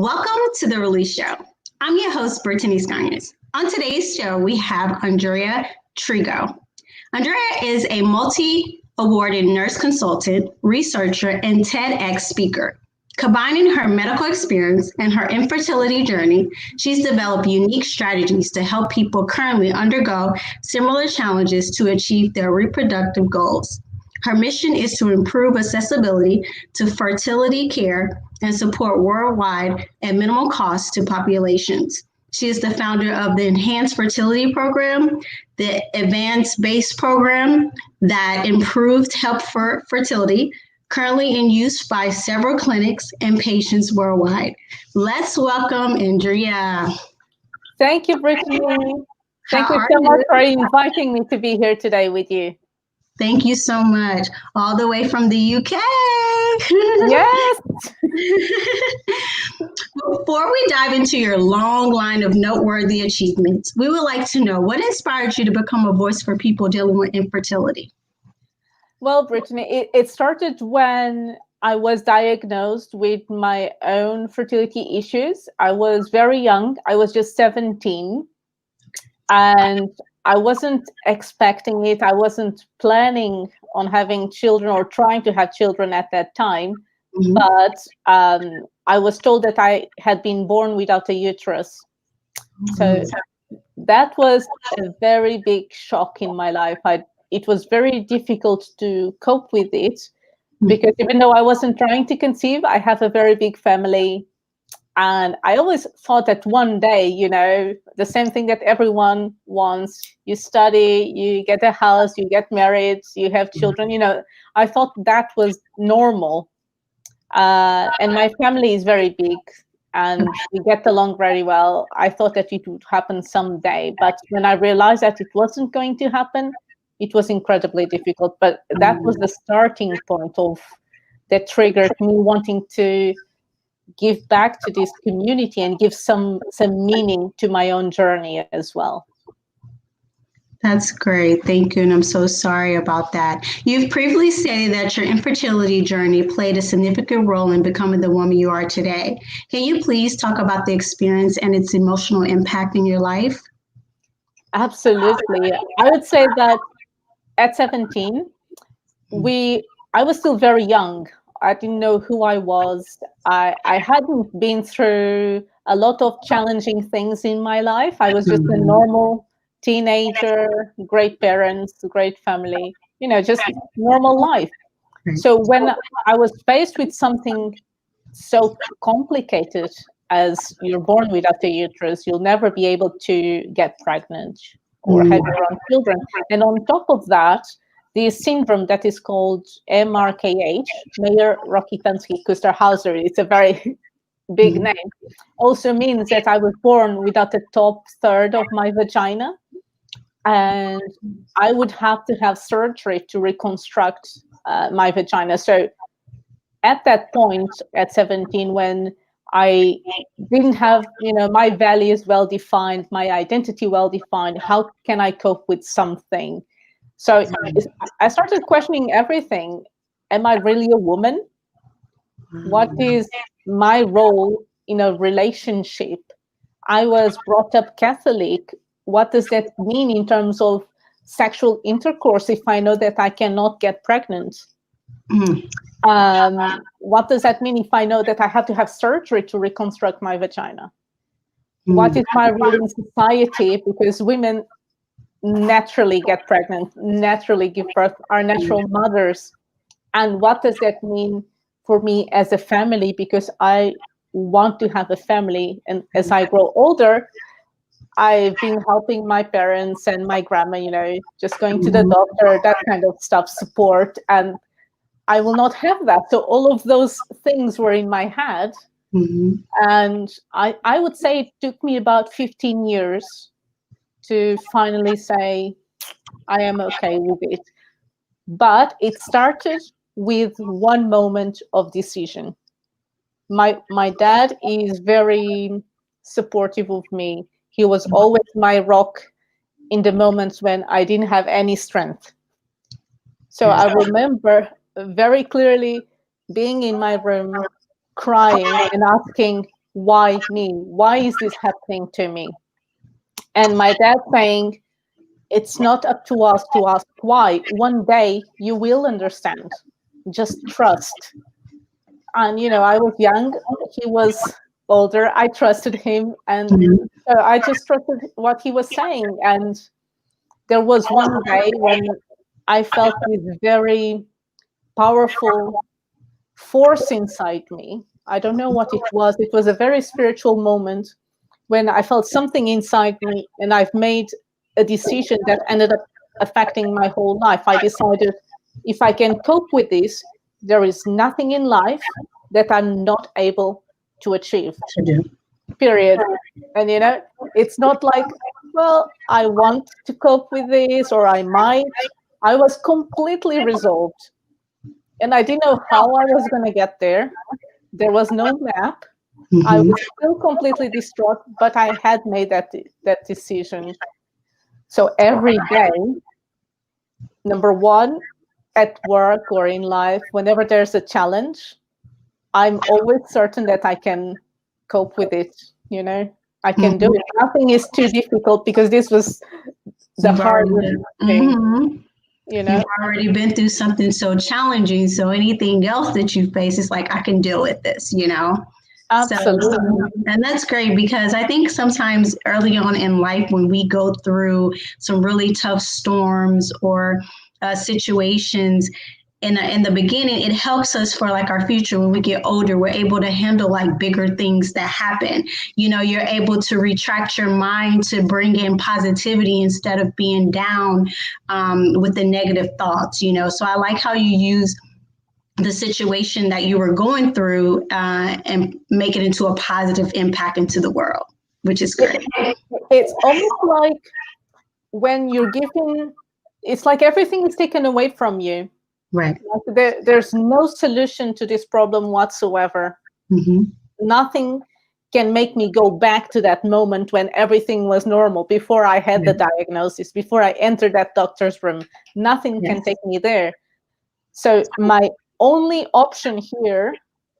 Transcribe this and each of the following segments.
Welcome to The Release Show. I'm your host, Brittany Scanias. On today's show, we have Andreia Trigo. Andreia is a multi-awarded nurse consultant, researcher, and TEDx speaker. Combining her medical experience and her infertility journey, she's developed unique strategies to help people currently undergo similar challenges to achieve their reproductive goals. Her mission is to improve accessibility to fertility care and support worldwide at minimal cost to populations. She is the founder of the Enhanced Fertility Programme, the evidence-based program that improved health for fertility, currently in use by several clinics and patients worldwide. Let's welcome Andreia. Thank you, Brittany. Thank you so much for inviting me to be here today with you. Thank you so much. All the way from the UK. Yes. Before we dive into your long line of noteworthy achievements, we would like to know what inspired you to become a voice for people dealing with infertility? Well, Brittany, it started when I was diagnosed with my own fertility issues. I was very young. I was just 17. And I wasn't expecting it. I wasn't planning on having children or trying to have children at that time. Mm-hmm. But I was told that I had been born without a uterus. Mm-hmm. So that was a very big shock in my life. It was very difficult to cope with it because even though I wasn't trying to conceive, I have a very big family. And I always thought that one day, the same thing that everyone wants, you study, you get a house, you get married, you have children, I thought that was normal. And my family is very big and we get along very well. I thought that it would happen someday. But when I realized that it wasn't going to happen, it was incredibly difficult. But that was the starting point of that triggered me wanting to give back to this community and give some meaning to my own journey as well. That's great. Thank you. And I'm so sorry about that. You've previously stated that your infertility journey played a significant role in becoming the woman you are today. Can you please talk about the experience and its emotional impact in your life? Absolutely. I would say that at 17, I was still very young. I didn't know who I was. I hadn't been through a lot of challenging things in my life. I was just a normal teenager, great parents, great family, just normal life. So when I was faced with something so complicated as you're born without a uterus, you'll never be able to get pregnant or have your own children. And on top of that, the syndrome that is called MRKH, Mayer-Rokitansky-Kuster-Hauser, it's a very big name, also means that I was born without the top third of my vagina. And I would have to have surgery to reconstruct my vagina. So at that point, at 17, when I didn't have, my values well-defined, my identity well-defined, how can I cope with something? So I started questioning everything. Am I really a woman? What is my role in a relationship? I was brought up Catholic. What does that mean in terms of sexual intercourse if I know that I cannot get pregnant? What does that mean if I know that I have to have surgery to reconstruct my vagina? What is my role in society? Because women naturally get pregnant, naturally give birth, are natural mothers. And what does that mean for me as a family? Because I want to have a family. And as I grow older, I've been helping my parents and my grandma, just going to the doctor, that kind of stuff, support. And I will not have that. So all of those things were in my head. And I would say it took me about 15 years to finally say, I am okay with it. But it started with one moment of decision. My dad is very supportive of me. He was always my rock in the moments when I didn't have any strength. So I remember very clearly being in my room, crying and asking, why me? Why is this happening to me? And my dad saying, it's not up to us to ask why. One day you will understand. Just trust. And, I was young. He was older. I trusted him. And so I just trusted what he was saying. And there was one day when I felt this very powerful force inside me. I don't know what it was. It was a very spiritual moment when I felt something inside me, and I've made a decision that ended up affecting my whole life. I decided if I can cope with this, there is nothing in life that I'm not able to achieve. Period. And it's not like, well, I want to cope with this, or I might. I was completely resolved. And I didn't know how I was going to get there. There was no map. I was still completely distraught, but I had made that decision. So every day, number one, at work or in life, whenever there's a challenge, I'm always certain that I can cope with it. I can do it. Nothing is too difficult, because this was the hardest thing. You've already been through something so challenging. So anything else that you face is like, I can deal with this, Absolutely. So, and that's great, because I think sometimes early on in life, when we go through some really tough storms or situations, in the beginning, it helps us for like our future. When we get older, we're able to handle like bigger things that happen. You're able to retract your mind to bring in positivity instead of being down with the negative thoughts. So I like how you use the situation that you were going through and make it into a positive impact into the world, which is great. It's almost like when you're given, it's like everything is taken away from you. Right. There's no solution to this problem whatsoever. Nothing can make me go back to that moment when everything was normal, before I had the diagnosis, before I entered that doctor's room. Nothing can take me there. So my only option here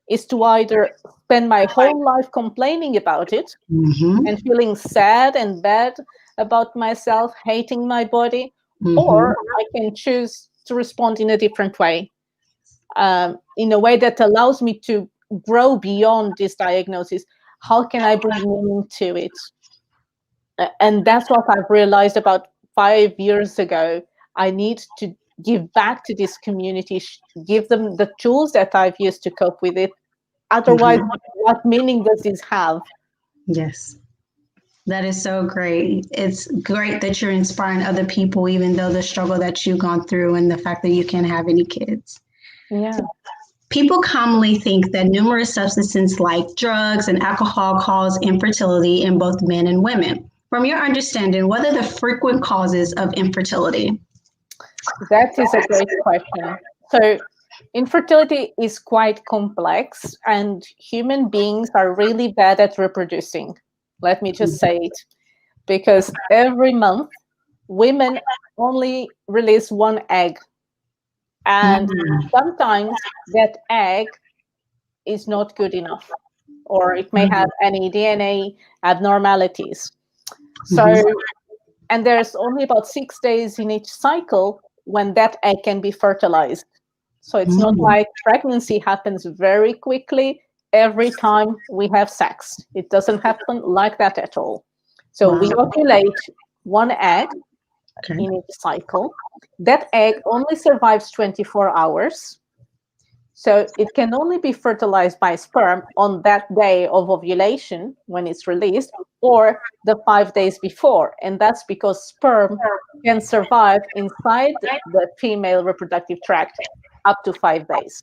is to either spend my whole life complaining about it and feeling sad and bad about myself, hating my body, or I can choose to respond in a different way, in a way that allows me to grow beyond this diagnosis. How can I bring meaning to it? And that's what I've realized about 5 years ago. I need to give back to this community, give them the tools that I've used to cope with it. Otherwise, what meaning does this have? Yes. That is so great. It's great that you're inspiring other people, even though the struggle that you've gone through and the fact that you can't have any kids. Yeah. People commonly think that numerous substances like drugs and alcohol cause infertility in both men and women. From your understanding, what are the frequent causes of infertility? That is a great question. So infertility is quite complex, and human beings are really bad at reproducing. Let me just say it, because every month women only release one egg, and sometimes that egg is not good enough, or it may have any DNA abnormalities. So, and there's only about 6 days in each cycle when that egg can be fertilized. So it's not like pregnancy happens very quickly every time we have sex. It doesn't happen like that at all. So we ovulate one egg in each cycle. That egg only survives 24 hours. So it can only be fertilized by sperm on that day of ovulation when it's released, or the 5 days before. And that's because sperm can survive inside the female reproductive tract up to 5 days.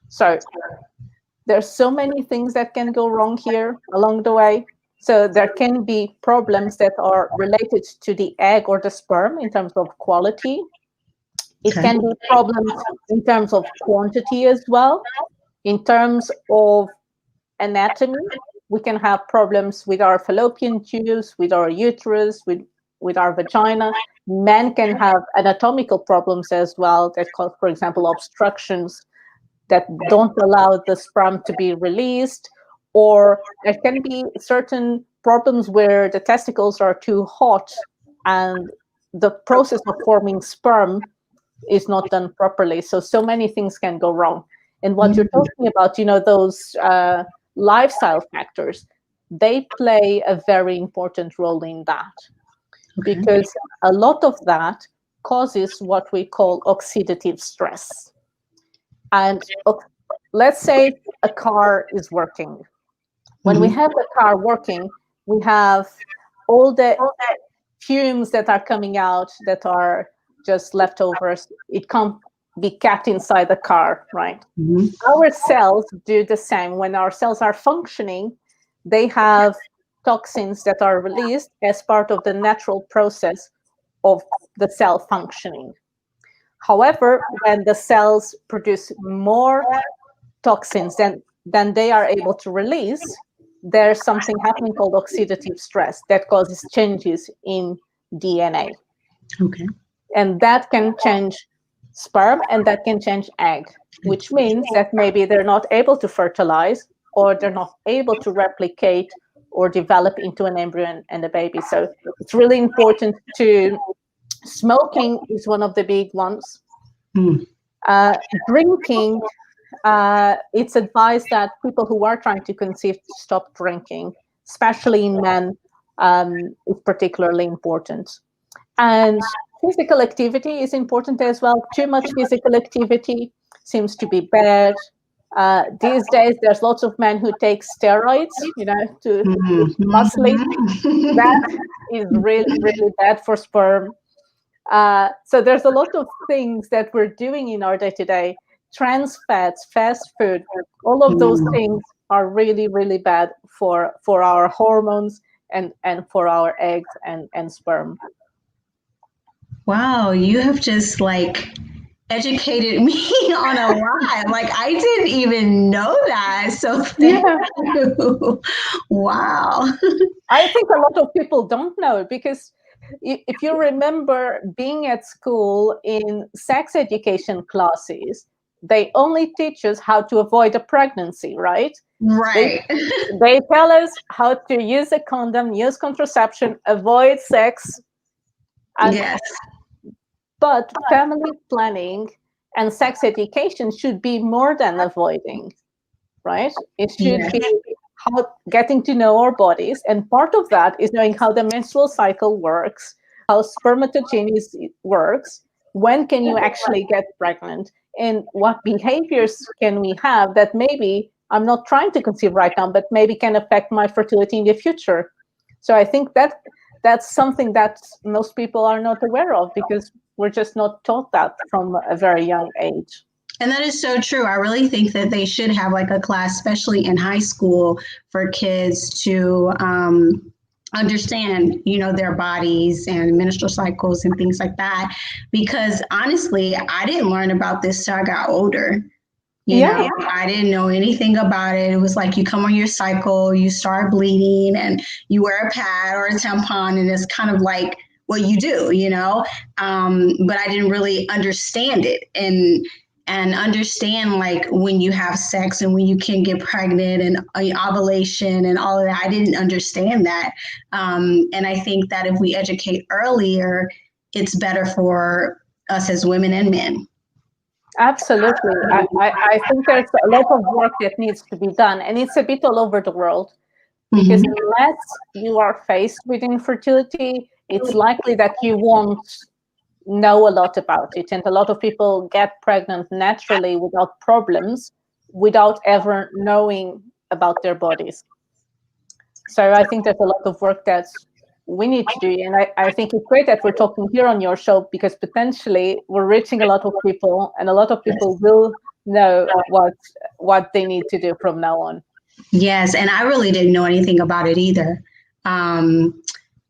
So there's so many things that can go wrong here along the way. So there can be problems that are related to the egg or the sperm in terms of quality. It can be problems in terms of quantity as well. In terms of anatomy, we can have problems with our fallopian tubes, with our uterus, with our vagina. Men can have anatomical problems as well that cause, for example, obstructions that don't allow the sperm to be released, or there can be certain problems where the testicles are too hot and the process of forming sperm is not done properly. So many things can go wrong. And what you're talking about, those lifestyle factors, they play a very important role in that. Okay. Because a lot of that causes what we call oxidative stress. And let's say a car is working. When we have the car working, we have all the fumes that are coming out that are just leftovers. It can't be kept inside the car, right? Our cells do the same. When our cells are functioning, they have toxins that are released as part of the natural process of the cell functioning. However, when the cells produce more toxins than they are able to release, there's something happening called oxidative stress that causes changes in DNA. Okay. And that can change sperm and that can change egg, which means that maybe they're not able to fertilize or they're not able to replicate or develop into an embryo and a baby. So it's really important to, smoking is one of the big ones. Drinking, it's advised that people who are trying to conceive stop drinking, especially in men, is particularly important. And physical activity is important as well. Too much physical activity seems to be bad. These days, there's lots of men who take steroids, to muscle. That is really, really bad for sperm. So there's a lot of things that we're doing in our day-to-day. Trans fats, fast food, all of those things are really, really bad for our hormones and for our eggs and sperm. Wow, you have just educated me on a lot. I didn't even know that. So thank you. Wow. I think a lot of people don't know, because if you remember being at school in sex education classes, they only teach us how to avoid a pregnancy, right? Right. They tell us how to use a condom, use contraception, avoid sex. Yes. But family planning and sex education should be more than avoiding, right? It should be how getting to know our bodies. And part of that is knowing how the menstrual cycle works, how spermatogenesis works, when can you actually get pregnant, and what behaviors can we have that maybe I'm not trying to conceive right now, but maybe can affect my fertility in the future. So I think that's something that most people are not aware of, because we're just not taught that from a very young age. And that is so true. I really think that they should have a class, especially in high school, for kids to understand, their bodies and menstrual cycles and things like that. Because honestly, I didn't learn about this till I got older. You know, I didn't know anything about it. It was you come on your cycle, you start bleeding, and you wear a pad or a tampon, and it's kind of what you do, but I didn't really understand it and understand when you have sex and when you can get pregnant and ovulation and all of that. I didn't understand that. And I think that if we educate earlier, it's better for us as women and men. Absolutely. I think there's a lot of work that needs to be done, and it's a bit all over the world, because unless you are faced with infertility, it's likely that you won't know a lot about it. And a lot of people get pregnant naturally without problems, without ever knowing about their bodies. So I think there's a lot of work that we need to do. And I think it's great that we're talking here on your show, because potentially we're reaching a lot of people, and a lot of people will know what they need to do from now on. Yes, and I really didn't know anything about it either.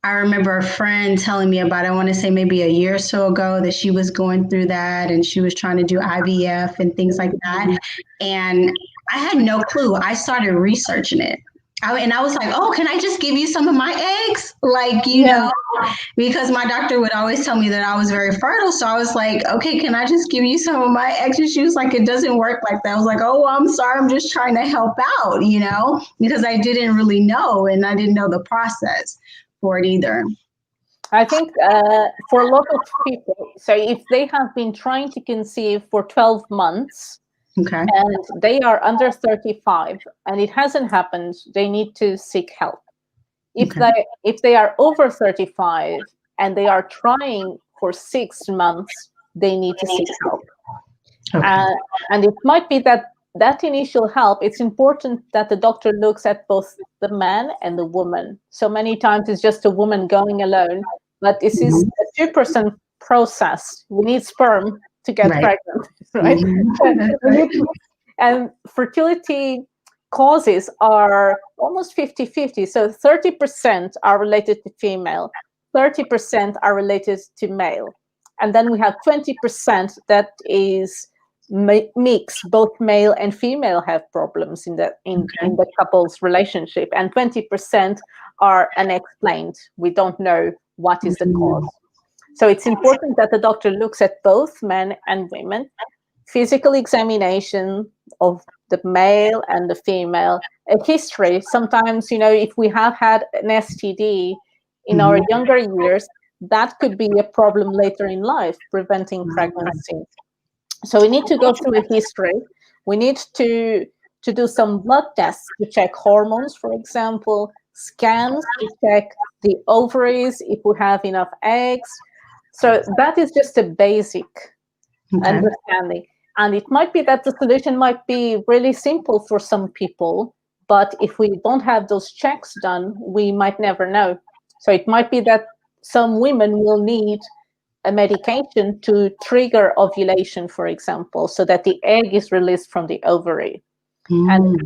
I remember a friend telling me about it, I want to say maybe a year or so ago, that she was going through that and she was trying to do IVF and things like that. And I had no clue. I started researching it. And I was like, oh, can I just give you some of my eggs? Like, Yeah. because my doctor would always tell me that I was very fertile. So I was like, okay, can I just give you some of my eggs? And she was like, it doesn't work like that. I was like, oh, I'm sorry. I'm just trying to help out, because I didn't really know and I didn't know the process for it either. I think for a lot of people, so if they have been trying to conceive for 12 months, Okay. and they are under 35 and it hasn't happened, they need to seek help. Okay. If they are over 35 and they are trying for 6 months, they need to seek help. Okay. And it might be that initial help, it's important that the doctor looks at both the man and the woman. So many times it's just a woman going alone, but this is a 2% process. We need sperm to get Right. pregnant, right? Mhm. And fertility causes are almost 50-50. So 30% are related to female, 30% are related to male. And then we have 20% that is mix, both male and female have problems in the couple's relationship, and 20% are unexplained. We don't know what is the cause. So it's important that the doctor looks at both men and women, physical examination of the male and the female, a history. Sometimes, if we have had an STD in our younger years, that could be a problem later in life, preventing pregnancy. So we need to go through a history. We need to do some blood tests to check hormones, for example, scans to check the ovaries, if we have enough eggs. So that is just a basic understanding. And it might be that the solution might be really simple for some people, but if we don't have those checks done, we might never know. So it might be that some women will need a medication to trigger ovulation, for example, so that the egg is released from the ovary. And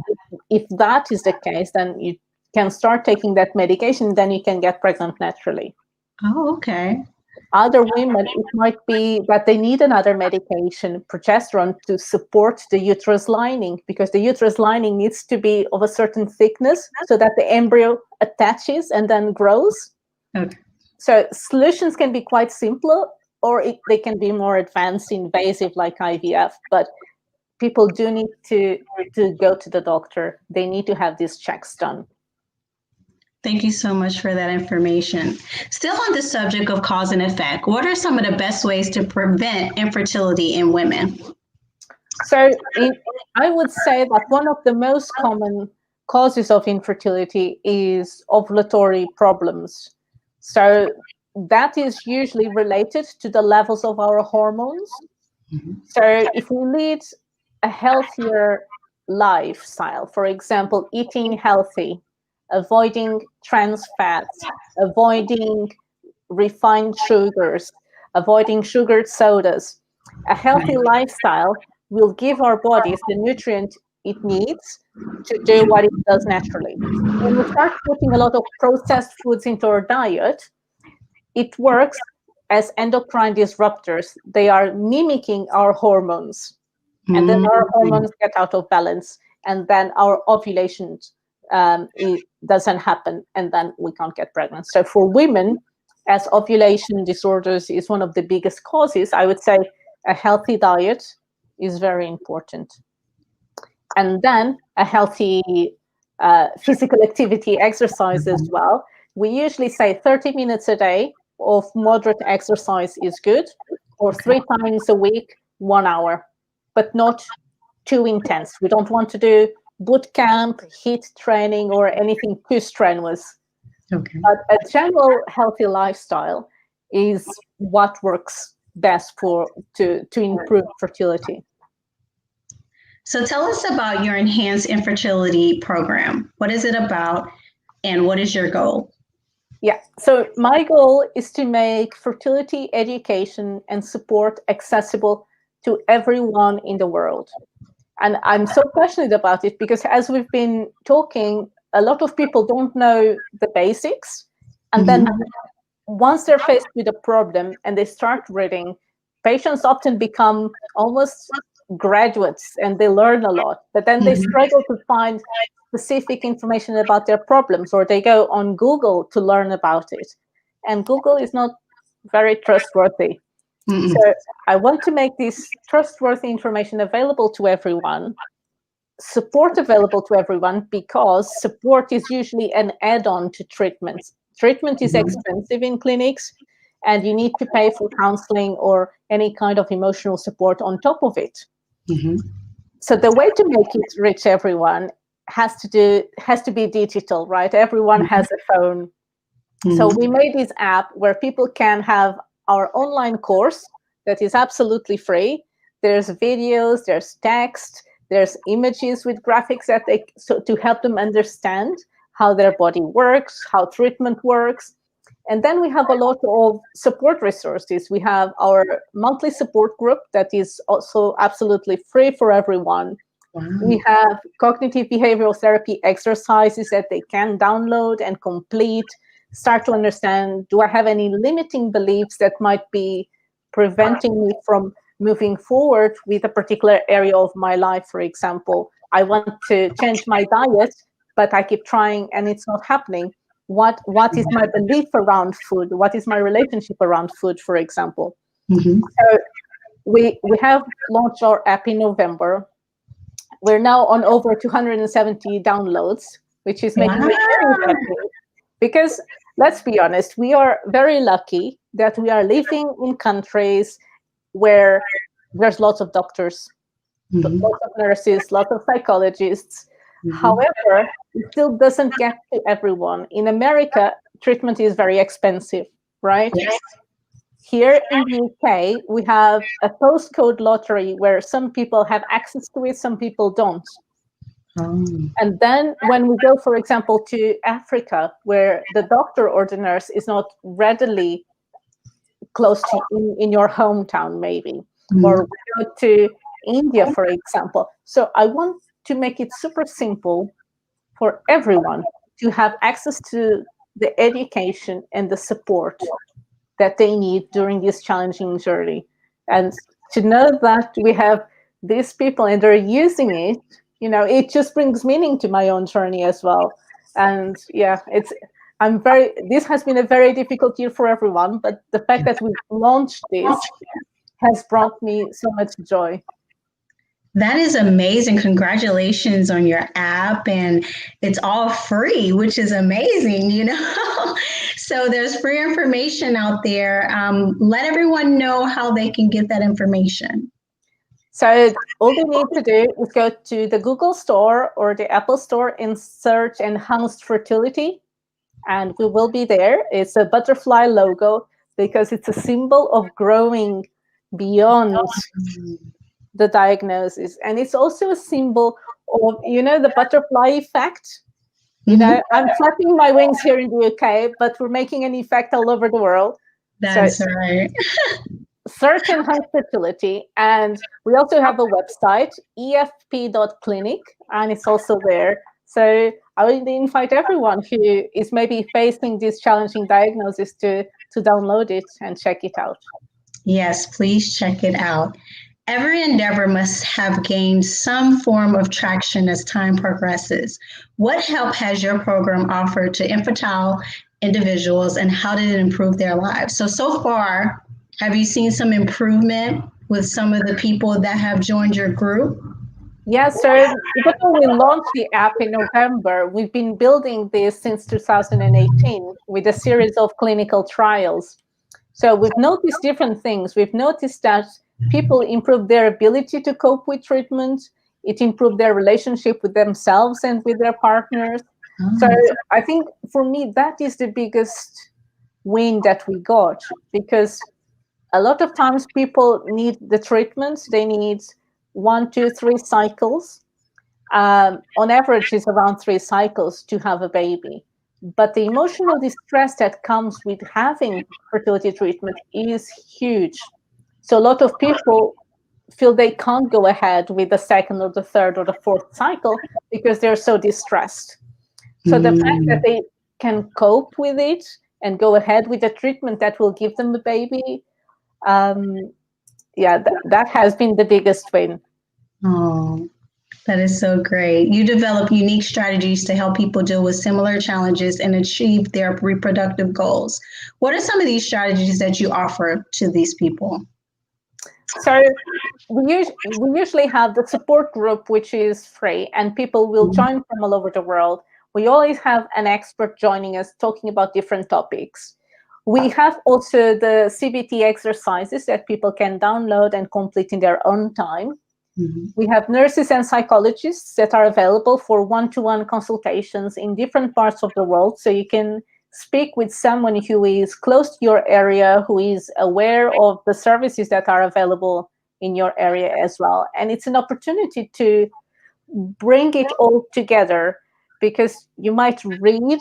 if that is the case, then you can start taking that medication, then you can get pregnant naturally. Oh, okay. Other women, it might be that they need another medication, progesterone, to support the uterus lining, because the uterus lining needs to be of a certain thickness so that the embryo attaches and then grows. Okay. So solutions can be quite simple, or they can be more advanced, invasive, like IVF. But people do need to go to the doctor. They need to have these checks done. Thank you so much for that information. Still on the subject of cause and effect, what are some of the best ways to prevent infertility in women? So I would say that one of the most common causes of infertility is ovulatory problems. So that is usually related to the levels of our hormones. So if we lead a healthier lifestyle, for example, eating healthy, avoiding trans fats, avoiding refined sugars, avoiding sugared sodas, a healthy lifestyle will give our bodies the nutrient it needs to do what it does naturally. When we start putting a lot of processed foods into our diet, it works as endocrine disruptors. They are mimicking our hormones, and then our hormones get out of balance, and then our ovulation it doesn't happen, and then we can't get pregnant. So for women, as ovulation disorders is one of the biggest causes, I would say a healthy diet is very important. And then a healthy physical activity, exercise as well. We usually say 30 minutes a day of moderate exercise is good, or 3 times a week, 1 hour, but not too intense. We don't want to do boot camp, HIIT training, or anything too strenuous. Okay. But a general healthy lifestyle is what works best to improve fertility. So tell us about your Enhanced Infertility Program. What is it about, and what is your goal? Yeah, so my goal is to make fertility education and support accessible to everyone in the world. And I'm so passionate about it because, as we've been talking, a lot of people don't know the basics. And then once they're faced with a problem and they start reading, patients often become almost graduates and they learn a lot, but then they struggle to find specific information about their problems, or they go on Google to learn about it. And Google is not very trustworthy. So I want to make this trustworthy information available to everyone, support available to everyone, because support is usually an add-on to treatment. Treatment is expensive in clinics, and you need to pay for counseling or any kind of emotional support on top of it. So the way to make it reach everyone has to be digital, right? Everyone has a phone. So we made this app where people can have our online course that is absolutely free. There's videos, there's text, there's images with graphics that to help them understand how their body works, how treatment works. And then we have a lot of support resources. We have our monthly support group that is also absolutely free for everyone. Wow. We have cognitive behavioral therapy exercises that they can download and complete, start to understand, do I have any limiting beliefs that might be preventing me from moving forward with a particular area of my life? For example, I want to change my diet, but I keep trying and it's not happening. What is my belief around food? What is my relationship around food, for example? So we have launched our app in November. We're now on over 270 downloads, which is making me very happy. Because let's be honest, we are very lucky that we are living in countries where there's lots of doctors, lots of nurses, lots of psychologists. However, it still doesn't get to everyone. In America, treatment is very expensive, right? Yes. Here in the UK, we have a postcode lottery where some people have access to it, some people don't. And then when we go, for example, to Africa, where the doctor or the nurse is not readily close to in your hometown, maybe, or we go to India, for example. So I want to make it super simple for everyone to have access to the education and the support that they need during this challenging journey. And to know that we have these people and they're using it, it just brings meaning to my own journey as well. And yeah, this has been a very difficult year for everyone, but the fact that we've launched this has brought me so much joy. That is amazing. Congratulations on your app, and it's all free, which is amazing, So there's free information out there. Let everyone know how they can get that information. So all they need to do is go to the Google Store or the Apple Store and search Enhanced Fertility, and we will be there. It's a butterfly logo because it's a symbol of growing beyond the diagnosis. And it's also a symbol of, the butterfly effect. I'm flapping my wings here in the UK, but we're making an effect all over the world. That's right. Search Enhanced Fertility. And we also have a website, efp.clinic, and it's also there. So I would invite everyone who is maybe facing this challenging diagnosis to download it and check it out. Yes, please check it out. Every endeavor must have gained some form of traction as time progresses. What help has your program offered to infertile individuals, and how did it improve their lives? So far, have you seen some improvement with some of the people that have joined your group? Yes, so even though we launched the app in November, we've been building this since 2018 with a series of clinical trials. So we've noticed different things. We've noticed that people improve their ability to cope with treatment. It improved their relationship with themselves and with their partners. So I think for me, that is the biggest win that we got, because a lot of times people need the treatment. They need 1, 2, 3 cycles. On average, it's around 3 cycles to have a baby. But the emotional distress that comes with having fertility treatment is huge. So a lot of people feel they can't go ahead with the second or the third or the fourth cycle because they're so distressed. So the fact that they can cope with it and go ahead with the treatment that will give them the baby, that has been the biggest win. Oh, that is so great. You develop unique strategies to help people deal with similar challenges and achieve their reproductive goals. What are some of these strategies that you offer to these people? So we usually have the support group, which is free, and people will join from all over the world. We always have an expert joining us talking about different topics. We have also the CBT exercises that people can download and complete in their own time. Mm-hmm. We have nurses and psychologists that are available for one-to-one consultations in different parts of the world. So you can speak with someone who is close to your area, who is aware of the services that are available in your area as well. And it's an opportunity to bring it all together, because you might read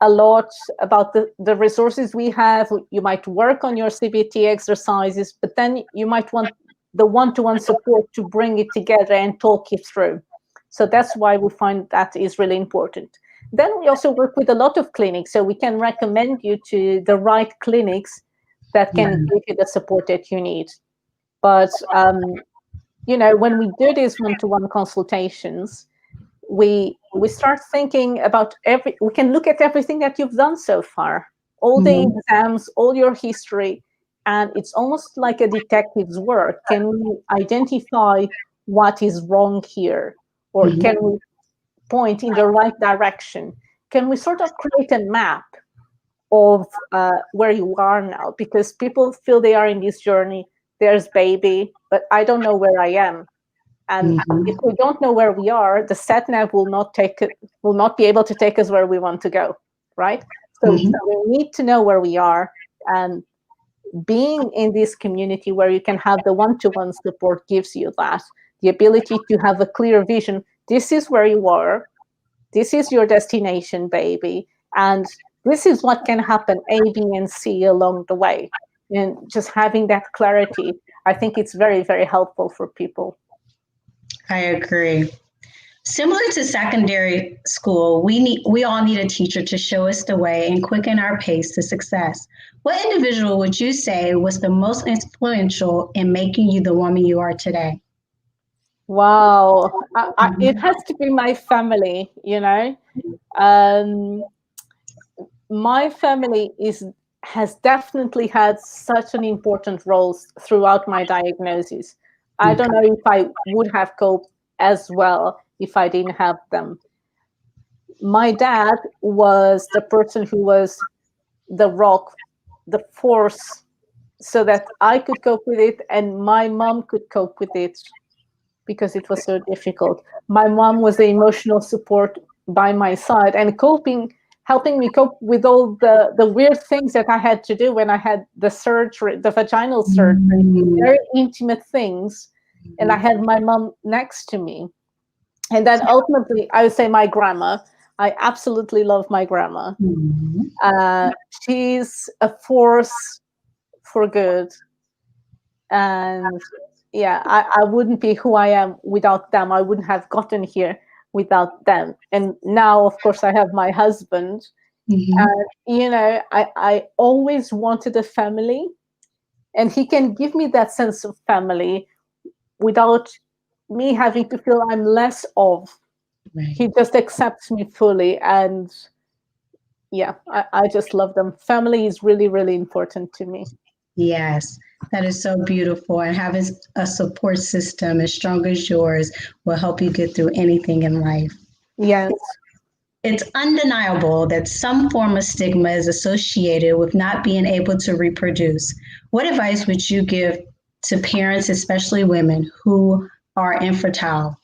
a lot about the resources we have. You might work on your CBT exercises, but then you might want the one-to-one support to bring it together and talk it through. So that's why we find that is really important. Then we also work with a lot of clinics, so we can recommend you to the right clinics that can give you the support that you need. But when we do these one-to-one consultations, we start thinking about we can look at everything that you've done so far, all the exams, all your history, and it's almost like a detective's work. Can we identify what is wrong here? Or can we point in the right direction? Can we sort of create a map of where you are now? Because people feel they are in this journey. There's baby, but I don't know where I am. And if we don't know where we are, the sat nav will not be able to take us where we want to go, right? So we need to know where we are, and being in this community where you can have the one-to-one support gives you that, the ability to have a clear vision. This is where you are. This is your destination, baby. And this is what can happen, A, B, and C along the way. And just having that clarity, I think it's very, very helpful for people. I agree. Similar to secondary school, we all need a teacher to show us the way and quicken our pace to success. What individual would you say was the most influential in making you the woman you are today? Wow, it has to be my family. My family has definitely had such an important role throughout my diagnosis. I don't know if I would have coped as well if I didn't have them. My dad was the person who was the rock, the force, so that I could cope with it and my mom could cope with it, because it was so difficult. My mom was the emotional support by my side and helping me cope with all the weird things that I had to do when I had the surgery, the vaginal surgery, very intimate things. And I had my mom next to me. And then ultimately, I would say my grandma. I absolutely love my grandma. She's a force for good. And yeah, I wouldn't be who I am without them. I wouldn't have gotten here without them. And now, of course, I have my husband. I always wanted a family, and he can give me that sense of family without me having to feel I'm less of. Right. He just accepts me fully. And yeah, I just love them. Family is really, really important to me. Yes, that is so beautiful. And having a support system as strong as yours will help you get through anything in life. Yes. It's undeniable that some form of stigma is associated with not being able to reproduce. What advice would you give to parents, especially women, who are infertile?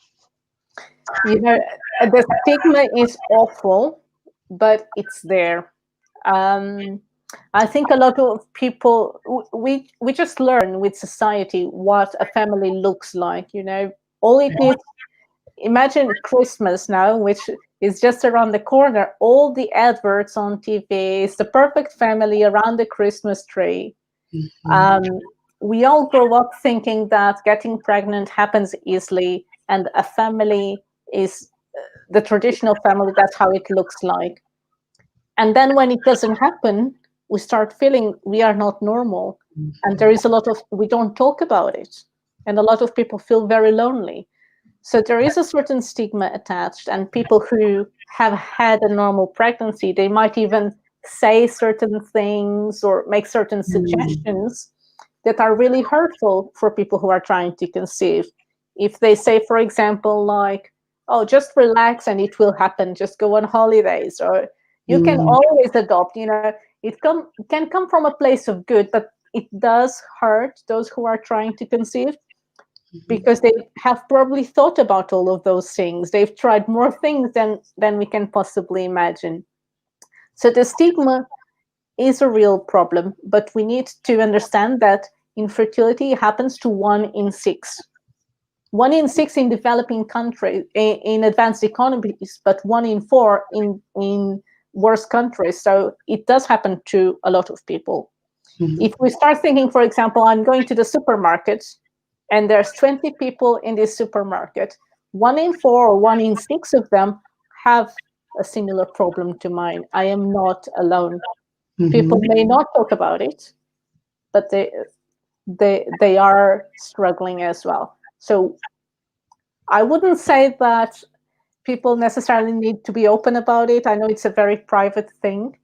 The stigma is awful, but it's there. I think a lot of people, we just learn with society what a family looks like. All it needs. Imagine Christmas now, which is just around the corner. All the adverts on TV, it's the perfect family around the Christmas tree. We all grow up thinking that getting pregnant happens easily, and a family is the traditional family. That's how it looks like. And then when it doesn't happen, we start feeling we are not normal. And there is we don't talk about it. And a lot of people feel very lonely. So there is a certain stigma attached, and people who have had a normal pregnancy, they might even say certain things or make certain suggestions that are really hurtful for people who are trying to conceive. If they say, for example, like, oh, just relax and it will happen, just go on holidays, or you can always adopt, it can come from a place of good, but it does hurt those who are trying to conceive, because they have probably thought about all of those things. They've tried more things than we can possibly imagine. So the stigma is a real problem, but we need to understand that infertility happens to 1 in 6. 1 in 6 in developing countries, in advanced economies, but 1 in 4 in worse countries. So it does happen to a lot of people. If we start thinking, for example, I'm going to the supermarket, and there's 20 people in this supermarket, 1 in 4 or 1 in 6 of them have a similar problem to mine. I am not alone. People may not talk about it, but they are struggling as well. So I wouldn't say that people necessarily need to be open about it. I know it's a very private thing.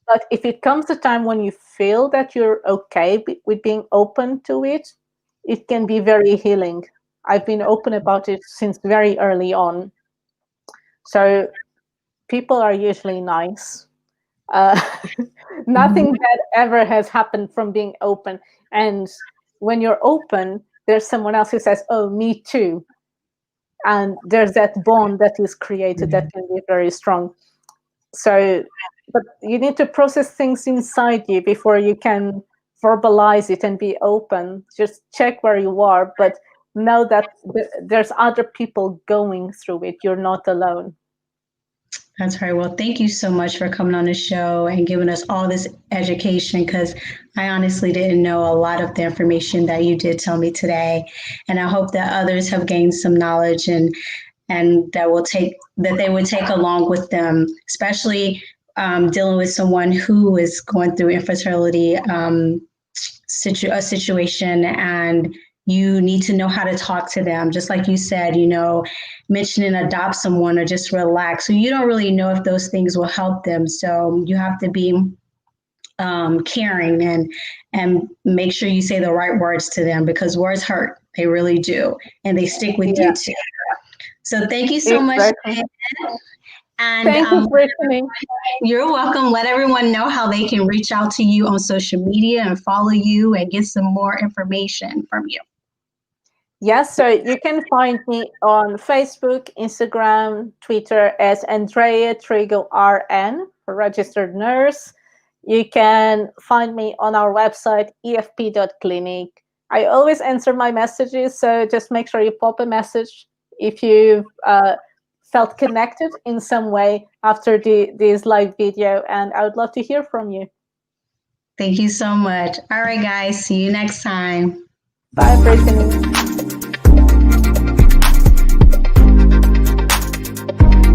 But if it comes a time when you feel that you're okay with being open to it, it can be very healing. I've been open about it since very early on. So people are usually nice. Nothing bad ever has happened from being open. And when you're open, there's someone else who says, oh, me too. And there's that bond that is created that can be very strong. So, but you need to process things inside you before you can verbalize it and be open. Just check where you are, but know that there's other people going through it. You're not alone. That's right. Well, thank you so much for coming on the show and giving us all this education, because I honestly didn't know a lot of the information that you did tell me today. And I hope that others have gained some knowledge and that they would take along with them, especially dealing with someone who is going through infertility situation, and you need to know how to talk to them. Just like you said, mentioning adopt someone or just relax. So you don't really know if those things will help them. So you have to be caring and make sure you say the right words to them, because words hurt. They really do. And they stick with you too. So thank you so much. And thank you, Brittany. You're welcome. Let everyone know how they can reach out to you on social media and follow you and get some more information from you. Yes, so you can find me on Facebook, Instagram, Twitter as Andreia Trigo RN, for registered nurse. You can find me on our website, efp.clinic. I always answer my messages, so just make sure you pop a message if you've felt connected in some way after this live video, and I would love to hear from you. Thank you so much. All right, guys, see you next time. Bye, Brittany.